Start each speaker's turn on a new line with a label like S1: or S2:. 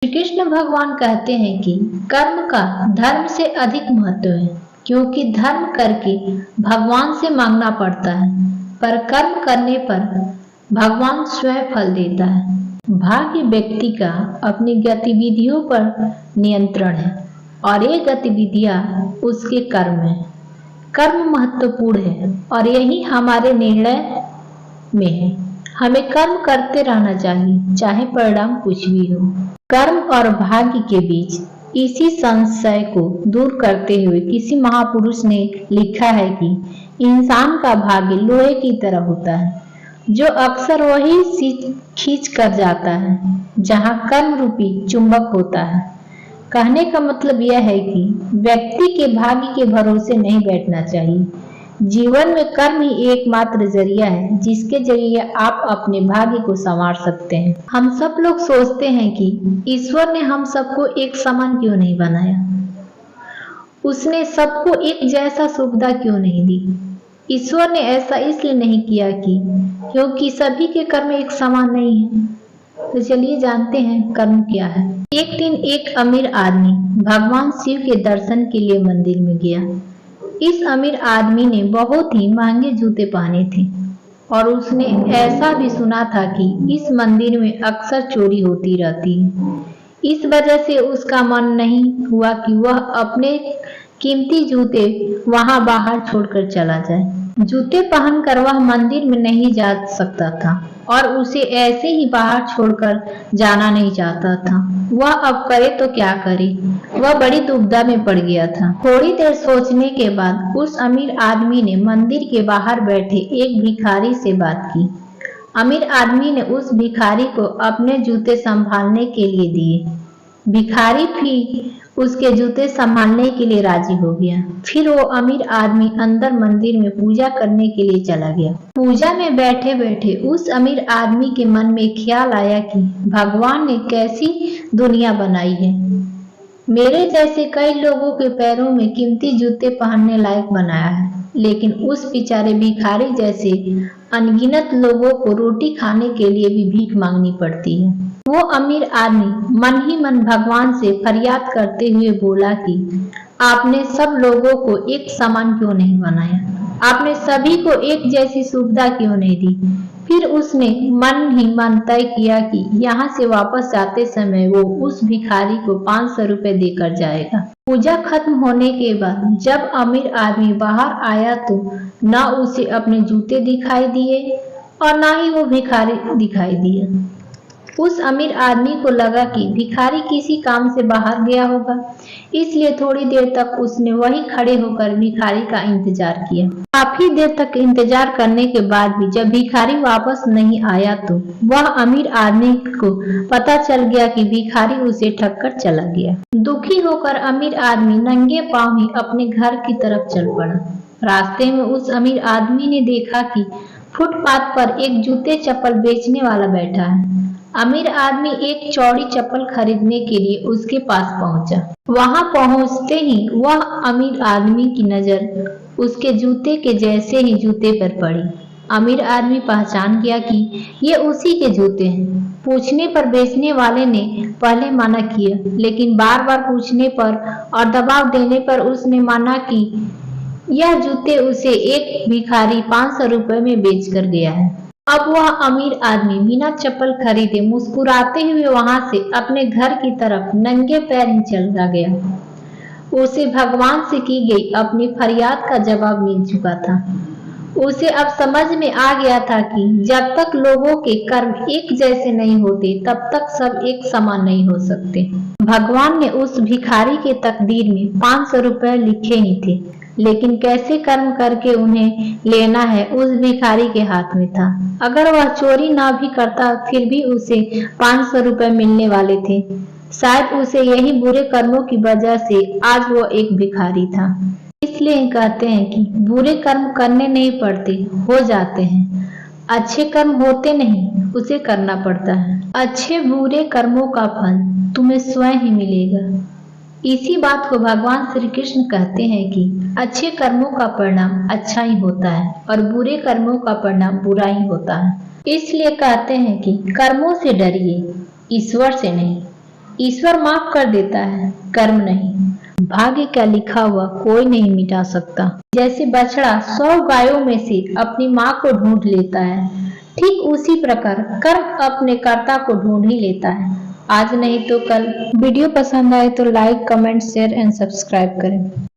S1: श्री कृष्ण भगवान कहते हैं कि कर्म का धर्म से अधिक महत्व है, क्योंकि धर्म करके भगवान से मांगना पड़ता है, पर कर्म करने पर भगवान स्वयं फल देता है। भाग्य व्यक्ति का अपनी गतिविधियों पर नियंत्रण है और ये गतिविधियां उसके कर्म है। कर्म महत्वपूर्ण है और यही हमारे निर्णय में है। हमें कर्म करते रहना चाहिए, चाहे परिणाम कुछ भी हो। कर्म और भाग्य के बीच इसी संशय को दूर करते हुए किसी महापुरुष ने लिखा है कि इंसान का भाग्य लोहे की तरह होता है, जो अक्सर वही खींच कर जाता है जहां कर्म रूपी चुंबक होता है। कहने का मतलब यह है कि व्यक्ति के भाग्य के भरोसे नहीं बैठना चाहिए। जीवन में कर्म ही एकमात्र जरिया है जिसके जरिए आप अपने भाग्य को संवार सकते हैं। हम सब लोग सोचते हैं कि ईश्वर ने हम सबको एक समान क्यों नहीं बनाया, उसने सबको एक जैसा सुविधा क्यों नहीं दी। ईश्वर ने ऐसा इसलिए नहीं किया क्योंकि सभी के कर्म एक समान नहीं है। तो चलिए जानते हैं कर्म क्या है। एक दिन एक अमीर आदमी भगवान शिव के दर्शन के लिए मंदिर में गया। इस अमीर आदमी ने बहुत ही महंगे जूते पहने थे और उसने ऐसा भी सुना था कि इस मंदिर में अक्सर चोरी होती रहती है। इस वजह से उसका मन नहीं हुआ कि वह अपने कीमती जूते वहां बाहर छोड़कर चला जाए। जूते पहनकर वह मंदिर में नहीं जा सकता था और उसे ऐसे ही बाहर छोड़कर जाना नहीं चाहता था। वह अब करे तो क्या करे, वह बड़ी दुविधा में पड़ गया था। थोड़ी देर सोचने के बाद उस अमीर आदमी ने मंदिर के बाहर बैठे एक भिखारी से बात की। अमीर आदमी ने उस भिखारी को अपने जूते संभालने के लिए दिए। भिखारी भी उसके जूते संभालने के लिए राजी हो गया। फिर वो अमीर आदमी अंदर मंदिर में पूजा करने के लिए चला गया। पूजा में बैठे बैठे उस अमीर आदमी के मन में ख्याल आया कि भगवान ने कैसी दुनिया बनाई है। मेरे जैसे कई लोगों के पैरों में कीमती जूते पहनने लायक बनाया है, लेकिन उस बेचारे भिखारी जैसे अनगिनत लोगों को रोटी खाने के लिए भी भीख मांगनी पड़ती है। वो अमीर आदमी मन ही मन भगवान से फरियाद करते हुए बोला कि आपने सब लोगों को एक समान क्यों नहीं बनाया, आपने सभी को एक जैसी सुविधा क्यों नहीं दी। फिर उसने मन ही मन तय किया कि यहाँ से वापस जाते समय वो उस भिखारी को 500 रुपए देकर जाएगा। पूजा खत्म होने के बाद जब अमीर आदमी बाहर आया तो न उसे अपने जूते दिखाई दिए और न ही वो भिखारी दिखाई दिया। उस अमीर आदमी को लगा कि भिखारी किसी काम से बाहर गया होगा, इसलिए थोड़ी देर तक उसने वहीं खड़े होकर भिखारी का इंतजार किया। काफी देर तक इंतजार करने के बाद भी जब भिखारी वापस नहीं आया तो वह अमीर आदमी को पता चल गया कि भिखारी उसे ठग कर चला गया। दुखी होकर अमीर आदमी नंगे पांव ही अपने घर की तरफ चल पड़ा। रास्ते में उस अमीर आदमी ने देखा कि फुटपाथ पर एक जूते चप्पल बेचने वाला बैठा है। अमीर आदमी एक चौड़ी चप्पल खरीदने के लिए उसके पास पहुंचा। वहां पहुंचते ही वह अमीर आदमी की नजर उसके जूते के जैसे ही जूते पर पड़ी। अमीर आदमी पहचान गया कि ये उसी के जूते हैं। पूछने पर बेचने वाले ने पहले मना किया, लेकिन बार बार पूछने पर और दबाव देने पर उसने माना कि यह जूते उसे एक भिखारी 500 रुपए में बेच कर गया है। अब वह अमीर आदमी बिना चप्पल खरीदे मुस्कुराते हुए वहां से अपने घर की तरफ नंगे पैर ही चला गया। उसे भगवान से की गई अपनी फरियाद का जवाब मिल चुका था। उसे अब समझ में आ गया था कि जब तक लोगों के कर्म एक जैसे नहीं होते तब तक सब एक समान नहीं हो सकते। भगवान ने उस भिखारी के तकदीर में 500 रुपए लिखे ही थे, लेकिन कैसे कर्म करके उन्हें लेना है उस भिखारी के हाथ में था। अगर वह चोरी ना भी करता फिर भी उसे 500 रुपए मिलने वाले थे। शायद उसे यही बुरे कर्मों की वजह से आज वो एक भिखारी था। इसलिए कहते हैं कि बुरे कर्म करने नहीं पड़ते, हो जाते हैं। अच्छे कर्म होते नहीं, उसे करना पड़ता है। अच्छे बुरे कर्मों का फल तुम्हें स्वयं ही मिलेगा। इसी बात को भगवान श्री कृष्ण कहते हैं कि अच्छे कर्मों का परिणाम अच्छा ही होता है और बुरे कर्मों का परिणाम बुरा ही होता है। इसलिए कहते हैं कि कर्मों से डरिए, ईश्वर से नहीं। ईश्वर माफ कर देता है, कर्म नहीं। भाग्य का लिखा हुआ कोई नहीं मिटा सकता। जैसे बछड़ा 100 गायों में से अपनी माँ को ढूंढ लेता है, ठीक उसी प्रकार कर्म अपने कर्ता को ढूंढ ही लेता है, आज नहीं तो कल। वीडियो पसंद आए तो like, comment, share and subscribe करें।